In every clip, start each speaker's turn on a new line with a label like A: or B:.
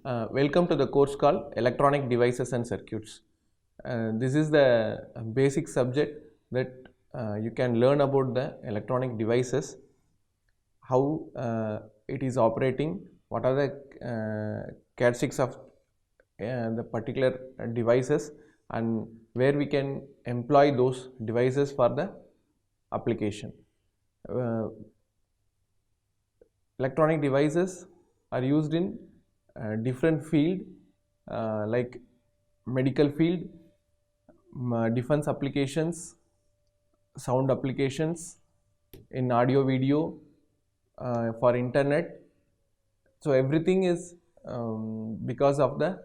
A: Welcome to the course called Electronic Devices and Circuits. This is the basic subject that you can learn about the electronic devices, how it is operating, what are the characteristics of the particular devices, and where we can employ those devices for the application. Electronic devices are used in different field like medical field, defense applications, sound applications, in audio video, for internet. So everything is because of the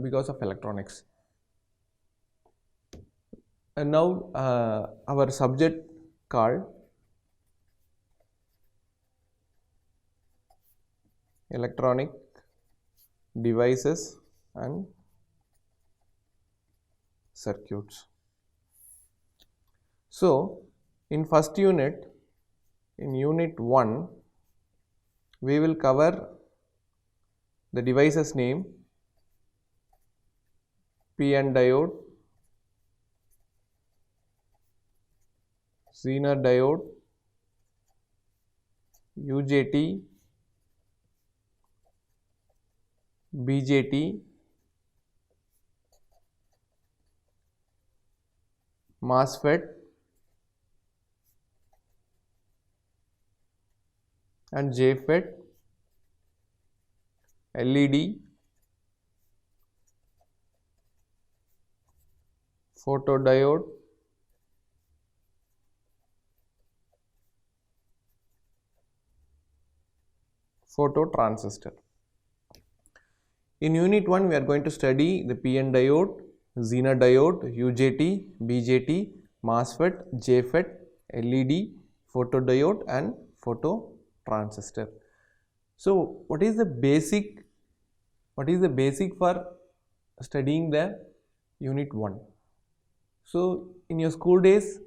A: because of electronics. And now our subject called electronic devices and circuits. So in first unit, in unit 1, we will cover the devices name, PN diode, Zener diode, UJT, BJT, MOSFET and JFET, LED, photodiode, phototransistor. In unit 1, we are going to study the PN diode, Zener diode, UJT, BJT, MOSFET, JFET, LED, photodiode and phototransistor. So what is the basic for studying the unit 1? So in your school days,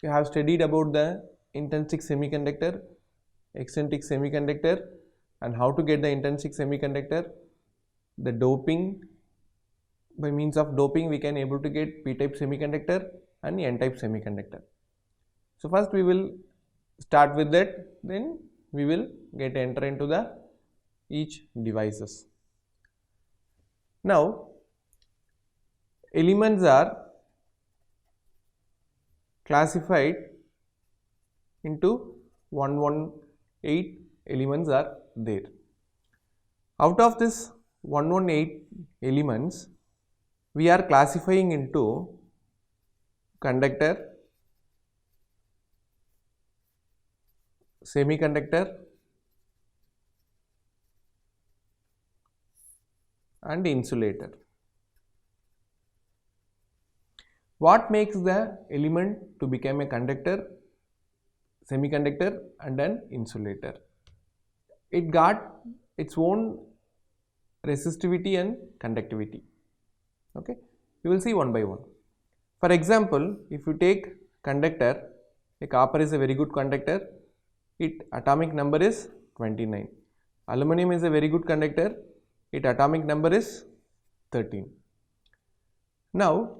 A: you have studied about the intrinsic semiconductor, extrinsic semiconductor, and how to get the intrinsic semiconductor, the doping. By means of doping, we can able to get p-type semiconductor and n-type semiconductor. So first we will start with that, then we will enter into the each devices. Now elements are classified into 118 elements are there. Out of this 118 elements, we are classifying into conductor, semiconductor and insulator. What makes the element to become a conductor, semiconductor and an insulator? It got its own resistivity and conductivity. Okay, you will see one by one. For example, if you take conductor, a copper is a very good conductor, its atomic number is 29. Aluminum is a very good conductor, its atomic number is 13. Now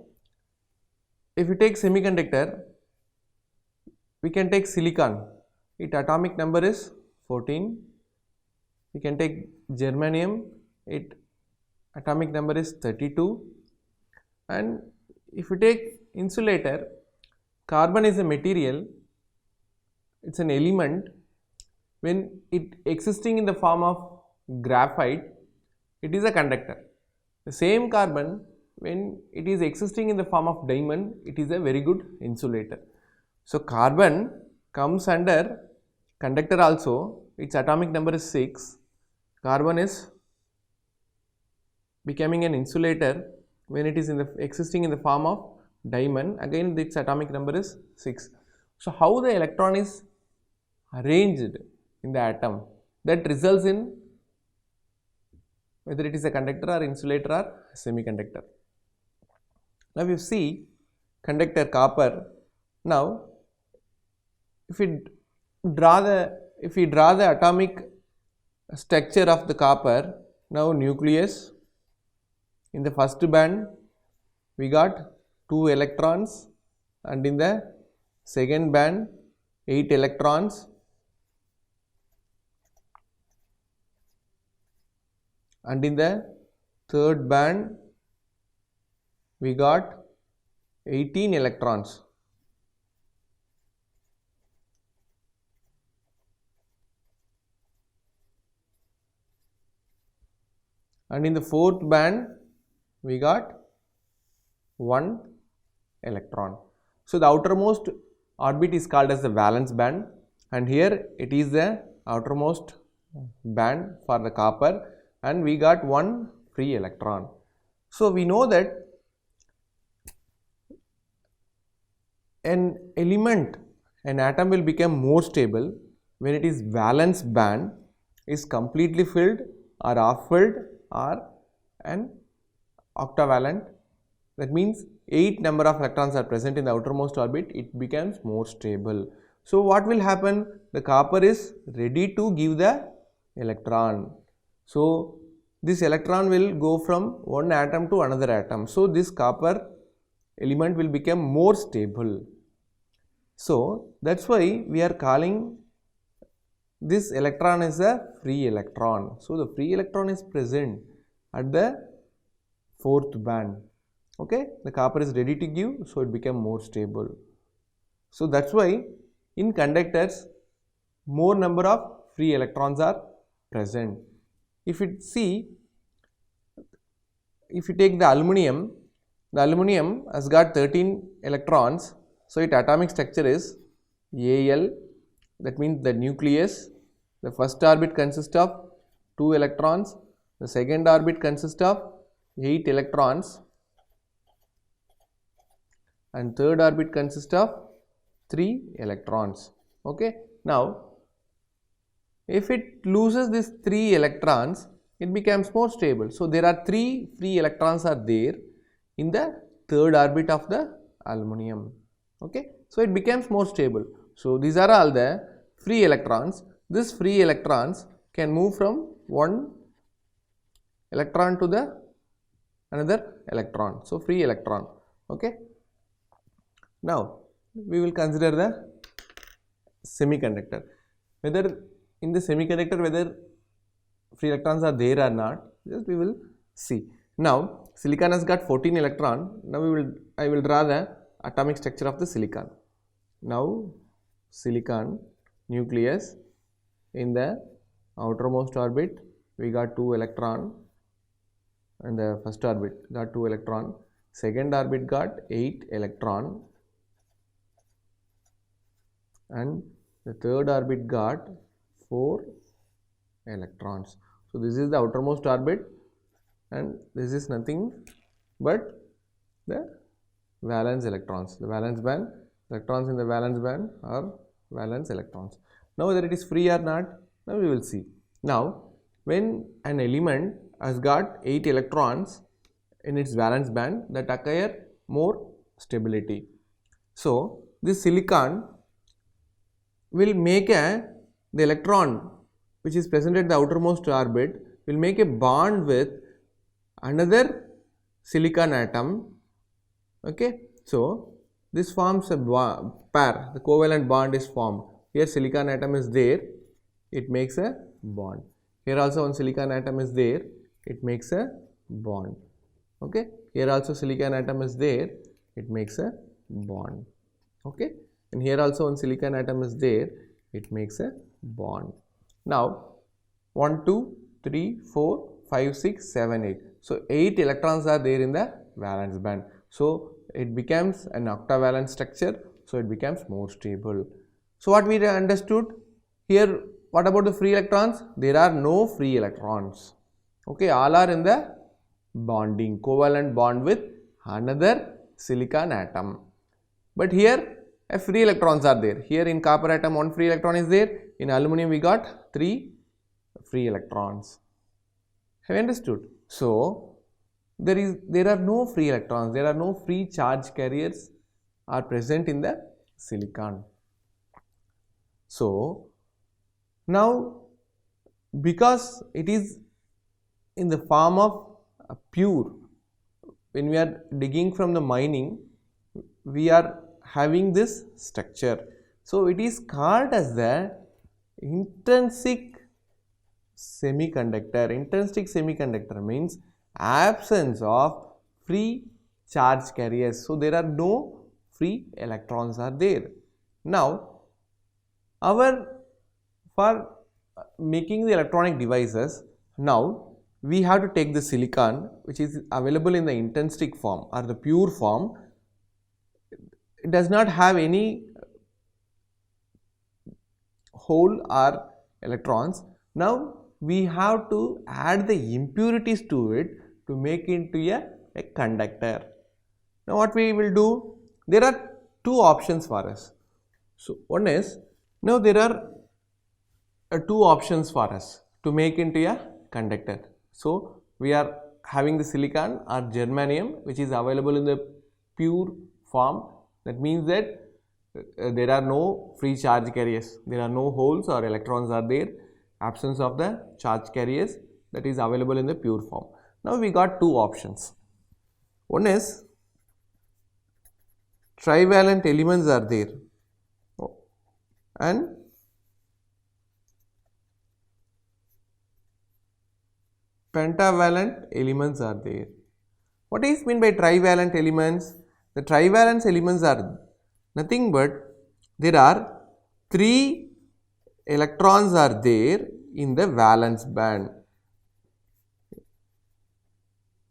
A: if you take semiconductor, we can take silicon, its atomic number is 14. We can take germanium, its atomic number is 32. And if you take insulator, carbon is a material, it's an element. When it existing in the form of graphite, it is a conductor. The same carbon, when it is existing in the form of diamond, it is a very good insulator. So carbon comes under conductor also, its atomic number is 6. Carbon is becoming an insulator when it is existing in the form of diamond, again its atomic number is 6. So how the electron is arranged in the atom, that results in whether it is a conductor or insulator or semiconductor. Now you see conductor copper. Now if we if we draw the atomic structure of the copper, now nucleus, in the first band we got 2 electrons, and in the second band 8 electrons, and in the third band we got 18 electrons. And in the fourth band we got 1 electron. So the outermost orbit is called as the valence band, and here it is the outermost band for the copper, and we got 1 free electron. So we know that an element, an atom will become more stable when it is valence band is completely filled or half filled or an octavalent. That means 8 number of electrons are present in the outermost orbit, it becomes more stable. So what will happen? The copper is ready to give the electron. So this electron will go from one atom to another atom. So this copper element will become more stable. So that's why we are calling this electron as a free electron. So the free electron is present at the fourth band. Okay, the copper is ready to give, so it became more stable. So that's why in conductors more number of free electrons are present. If you take the aluminum has got 13 electrons, so its atomic structure is Al. That means the nucleus, the first orbit consists of 2 electrons, the second orbit consists of 8 electrons, and third orbit consists of 3 electrons. Okay. Now if it loses these 3 electrons, it becomes more stable. So there are 3 free electrons are there in the third orbit of the aluminum. Okay. So it becomes more stable. So these are all the free electrons. These free electrons can move from one electron to the another electron. So free electron. Okay. Now we will consider the semiconductor. Whether in the semiconductor whether free electrons are there or not, just we will see. Now silicon has got 14 electron. Now I will draw the atomic structure of the silicon. Now silicon nucleus, in the outermost orbit we got 2 electron, and the first orbit got 2 electron, second orbit got 8 electron, and the third orbit got 4 electrons. So this is the outermost orbit, and this is nothing but the valence electrons, the valence band. Electrons in the valence band are valence electrons. Now whether it is free or not, now we will see. Now when an element has got 8 electrons in its valence band, that acquire more stability. So this silicon will make the electron which is present at the outermost orbit will make a bond with another silicon atom. Okay. So this forms a pair, the covalent bond is formed. Here silicon atom is there, it makes a bond. Here also one silicon atom is there, it makes a bond. Okay. Here also silicon atom is there, it makes a bond. Okay. And here also one silicon atom is there, it makes a bond. Now 1, 2, 3, 4, 5, 6, 7, 8. So 8 electrons are there in the valence band. So it becomes an octavalent structure, so it becomes more stable. So what we understood here, what about the free electrons? There are no free electrons. Okay, all are in the bonding, covalent bond with another silicon atom. But here a free electrons are there. Here in copper atom 1 free electron is there. In aluminum we got 3 free electrons. Have you understood? So there are no free electrons, there are no free charge carriers are present in the silicon. So now, because it is in the form of pure, when we are digging from the mining, we are having this structure. So it is called as the intrinsic semiconductor. Intrinsic semiconductor means absence of free charge carriers. So there are no free electrons are there. Now our for making the electronic devices, now we have to take the silicon which is available in the intrinsic form or the pure form. It does not have any hole or electrons. Now we have to add the impurities to it to make into a conductor. Now what we will do, there are two options for us. So one is, now there are two options for us to make into a conductor. So we are having the silicon or germanium which is available in the pure form. That means that there are no free charge carriers, there are no holes or electrons are there, absence of the charge carriers, that is available in the pure form. Now we got two options. One is trivalent elements are there and pentavalent elements are there. What is meant by trivalent elements? The trivalent elements are nothing but there are 3 electrons are there in the valence band.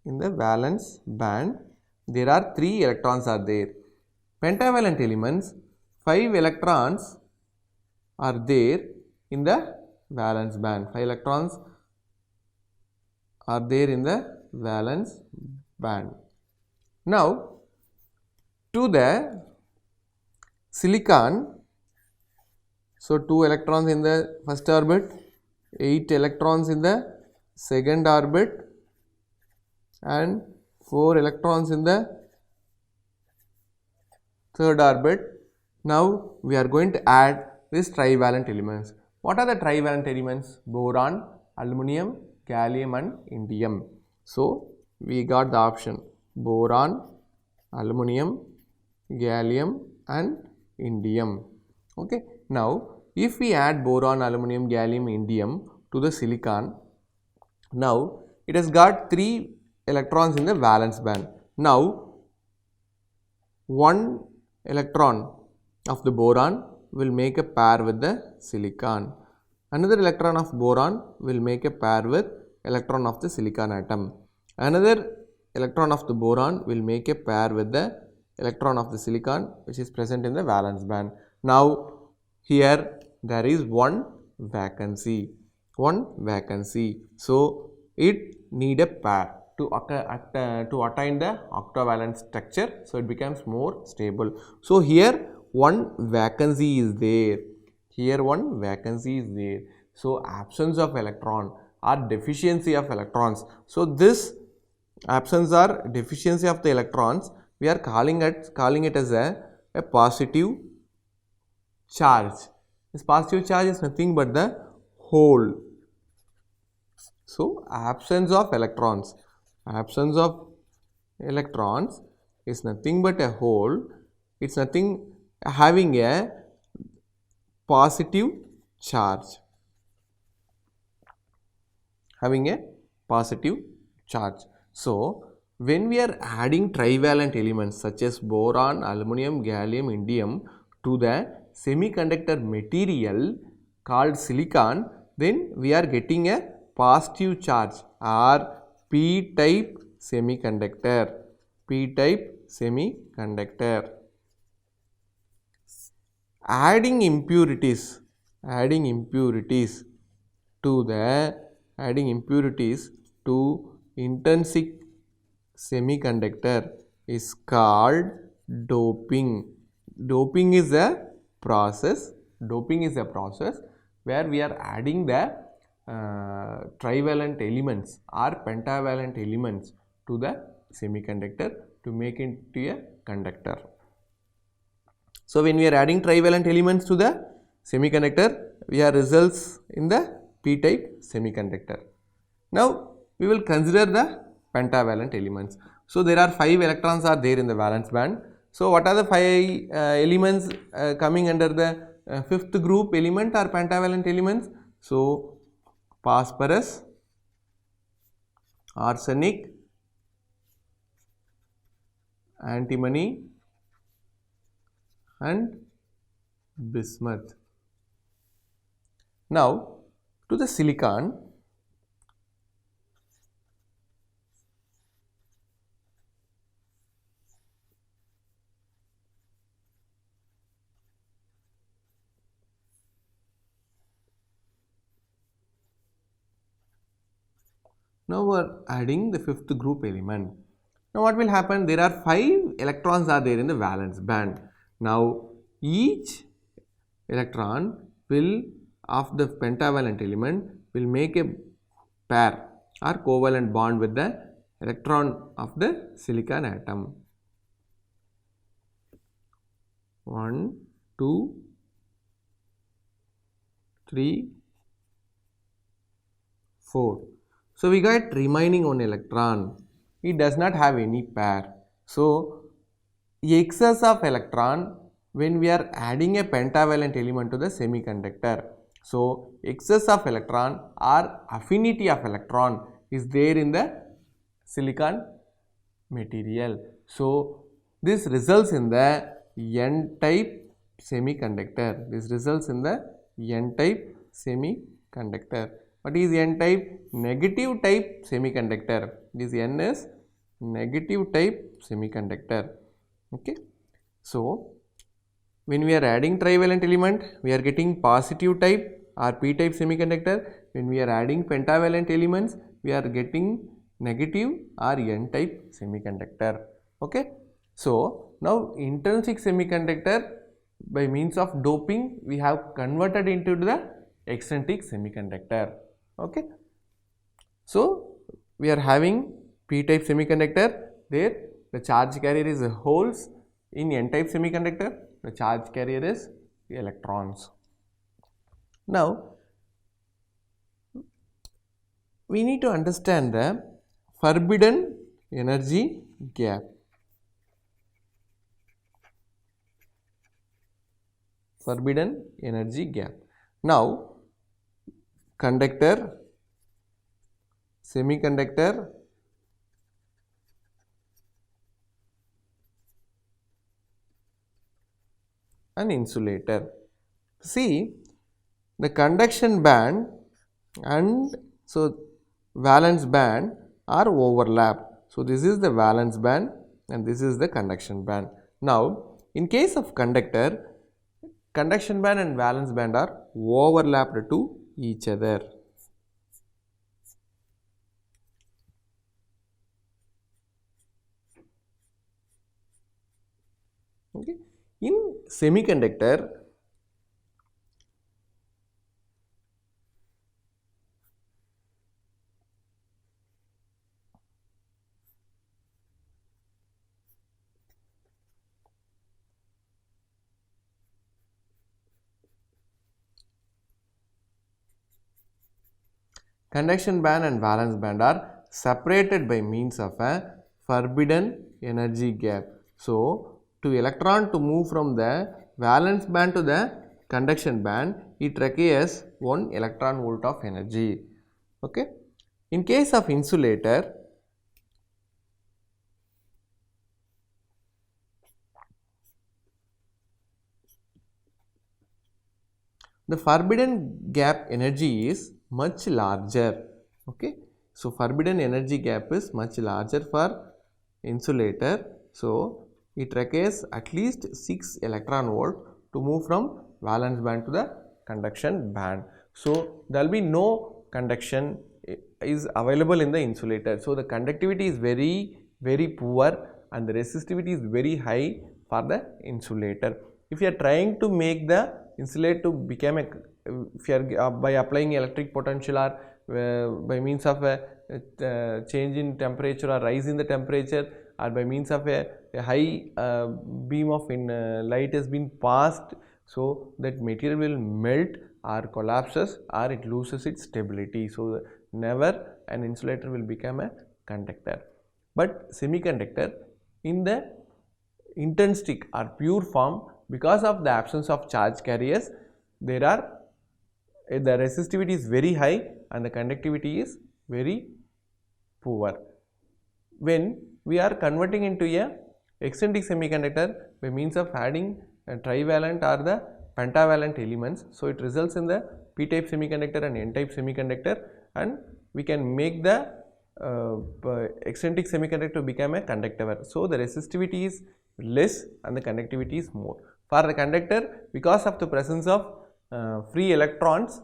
A: In the valence band there are 3 electrons are there. Pentavalent elements, 5 electrons are there in the valence band. 5 electrons are there in the valence band. Now to the silicon, so 2 electrons in the first orbit, 8 electrons in the second orbit and 4 electrons in the third orbit. Now we are going to add these trivalent elements. What are the trivalent elements? Boron, aluminum, gallium and indium. So we got the option boron, aluminum, gallium and indium. Okay. Now if we add boron, aluminum, gallium, indium to the silicon, now it has got 3 electrons in the valence band. Now 1 electron of the boron will make a pair with the silicon. Another electron of boron will make a pair with electron of the silicon atom. Another electron of the boron will make a pair with the electron of the silicon which is present in the valence band. Now here there is one vacancy. So it need a pair to attain the octavalent structure, so it becomes more stable. So here one vacancy is there. So absence of electron or deficiency of electrons. So this absence or deficiency of the electrons, we are calling it as a positive charge. This positive charge is nothing but the hole. So absence of electrons is nothing but a hole. It's nothing having a positive charge. So when we are adding trivalent elements such as boron, aluminum, gallium, indium to the semiconductor material called silicon, then we are getting a positive charge or p-type semiconductor. Adding impurities to intrinsic semiconductor is called doping. Doping is a process where we are adding the trivalent elements or pentavalent elements to the semiconductor to make it into a conductor. So when we are adding trivalent elements to the semiconductor, we have results in the p-type semiconductor. Now we will consider the pentavalent elements. So there are 5 electrons are there in the valence band. So what are the 5 elements coming under the 5th group element or pentavalent elements? So phosphorus, arsenic, antimony and bismuth. Now to the silicon. Now we are adding the 5th group element. Now what will happen? There are 5 electrons are there in the valence band. Now each electron will of the pentavalent element will make a pair or covalent bond with the electron of the silicon atom. 1, 2, 3, 4. So we got remaining one electron. It does not have any pair. So excess of electron when we are adding a pentavalent element to the semiconductor. So excess of electron or affinity of electron is there in the silicon material. So this results in the n-type semiconductor. This results in the n-type semiconductor. What is n-type? Negative type semiconductor. This n is negative type semiconductor. Okay. So when we are adding trivalent element, we are getting positive type or p-type semiconductor. When we are adding pentavalent elements, we are getting negative or n-type semiconductor. Okay. So now intrinsic semiconductor by means of doping we have converted into the extrinsic semiconductor. Okay. So we are having p-type semiconductor. There the charge carrier is holes. In n-type semiconductor the charge carrier is electrons. Now we need to understand the forbidden energy gap. Forbidden energy gap. Now conductor, semiconductor, and insulator. See the conduction band and so valence band are overlapped. So this is the valence band and this is the conduction band. Now in case of conductor, conduction band and valence band are overlapped to each other. Okay. In semiconductor, conduction band and valence band are separated by means of a forbidden energy gap. So to electron to move from the valence band to the conduction band, it requires 1 electron volt of energy. Okay. In case of insulator, the forbidden gap energy is much larger. Okay. So forbidden energy gap is much larger for insulator. So it requires at least 6 electron volt to move from valence band to the conduction band. So there will be no conduction is available in the insulator. So the conductivity is very poor and the resistivity is very high for the insulator. If you are trying to make the insulator to become a, if you are by applying electric potential or by means of a change in temperature or rise in the temperature or by means of a high beam of light has been passed So that material will melt or collapses or it loses its stability. So never an insulator will become a conductor. But semiconductor in the intrinsic or pure form, because of the absence of charge carriers, the resistivity is very high and the conductivity is very poor. When we are converting into a eccentric semiconductor by means of adding a trivalent or the pentavalent elements, so it results in the p-type semiconductor and n-type semiconductor, and we can make the eccentric semiconductor become a conductor. So the resistivity is less and the conductivity is more. For the conductor, because of the presence of free electrons,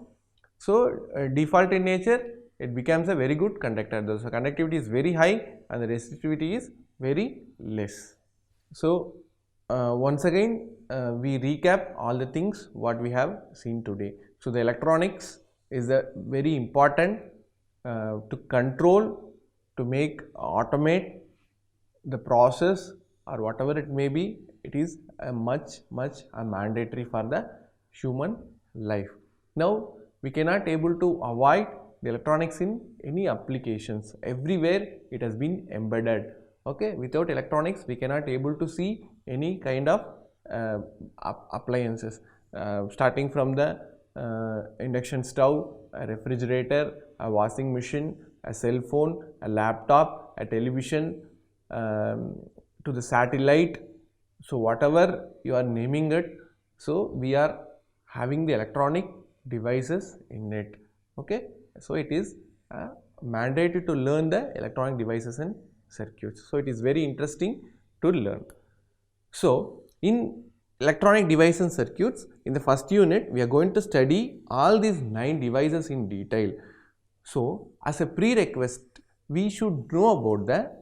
A: so default in nature, it becomes a very good conductor. So conductivity is very high and the resistivity is very less. So once again we recap all the things what we have seen today. So the electronics is a very important to control, to make automate the process or whatever it may be. It is a much mandatory for the human life. Now we cannot able to avoid the electronics in any applications. Everywhere it has been embedded. Okay, without electronics we cannot able to see any kind of appliances, starting from the induction stove, a refrigerator, a washing machine, a cell phone, a laptop, a television, to the satellite. So whatever you are naming it, so we are having the electronic devices in it. Okay, so it is mandated to learn the electronic devices and circuits. So it is very interesting to learn. So in electronic devices and circuits, in the first unit we are going to study all these 9 devices in detail. So as a prerequisite, we should know about the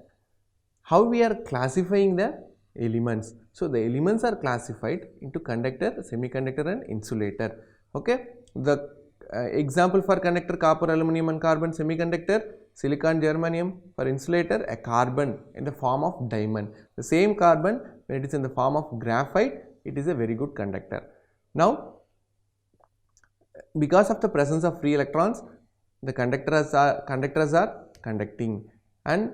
A: how we are classifying the elements. So the elements are classified into conductor, semiconductor and insulator. Okay, the example for conductor: copper, aluminum and carbon. Semiconductor: silicon, germanium. For insulator, a carbon in the form of diamond. The same carbon, when it is in the form of graphite, it is a very good conductor. Now because of the presence of free electrons, the conductors are conducting. And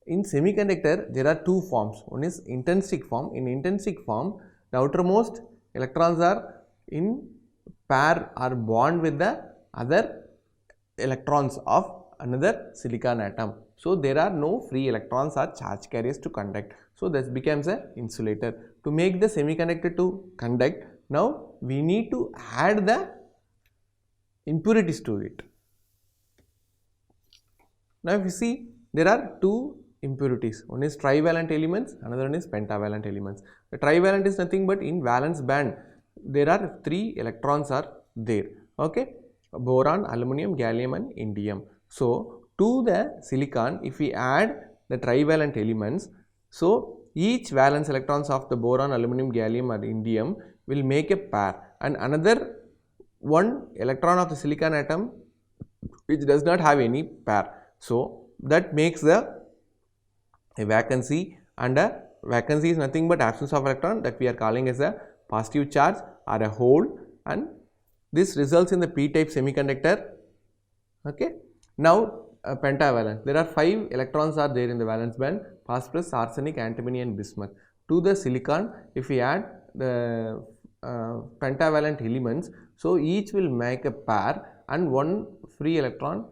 A: in semiconductor there are 2 forms. One is intrinsic form. In intrinsic form, the outermost electrons are in pair or bond with the other electrons of another silicon atom. So there are no free electrons or charge carriers to conduct. So this becomes an insulator. To make the semiconductor to conduct, now we need to add the impurities to it. Now if you see, there are 2 impurities. One is trivalent elements, another one is pentavalent elements. The trivalent is nothing but in valence band there are 3 electrons are there. Okay, boron, aluminum, gallium and indium. So to the silicon, if we add the trivalent elements, so each valence electrons of the boron, aluminum, gallium or indium will make a pair, and another one electron of the silicon atom which does not have any pair. So that makes a vacancy, and a vacancy is nothing but absence of electron, that we are calling as a positive charge or a hole, and this results in the p-type semiconductor. Okay. Now pentavalent, there are 5 electrons are there in the valence band: phosphorus, arsenic, antimony and bismuth. To the silicon, if we add the pentavalent elements, so each will make a pair and one free electron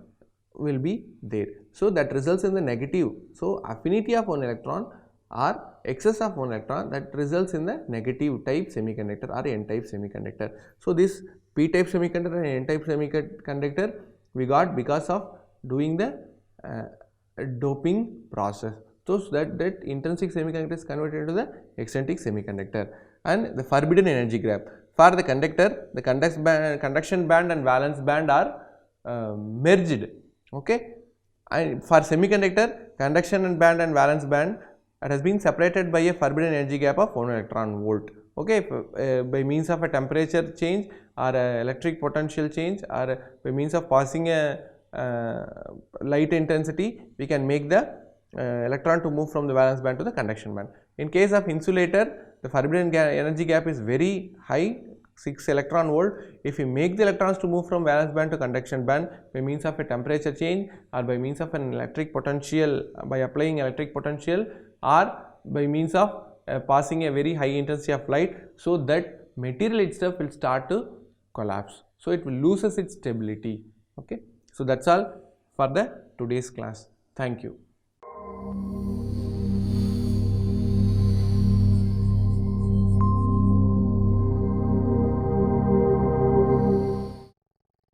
A: will be there. So that results in the negative. So affinity of one electron or excess of one electron, that results in the negative type semiconductor or n-type semiconductor. So this p-type semiconductor and n-type semiconductor we got because of doing the doping process. So that intrinsic semiconductor is converted into the eccentric semiconductor. And the forbidden energy gap. For the conductor, the conduction band and valence band are merged. Okay, and for semiconductor, conduction band and valence band, it has been separated by a forbidden energy gap of 1 electron volt. Okay, by means of a temperature change or a electric potential change, or by means of passing a light intensity, we can make the electron to move from the valence band to the conduction band. In case of insulator, the forbidden energy gap is very high 6 electron volt. If we make the electrons to move from valence band to conduction band by means of a temperature change or by means of an electric potential, by applying electric potential, or by means of passing a very high intensity of light, so that material itself will start to collapse. So it will loses its stability. Okay. So that's all for the today's class. Thank you.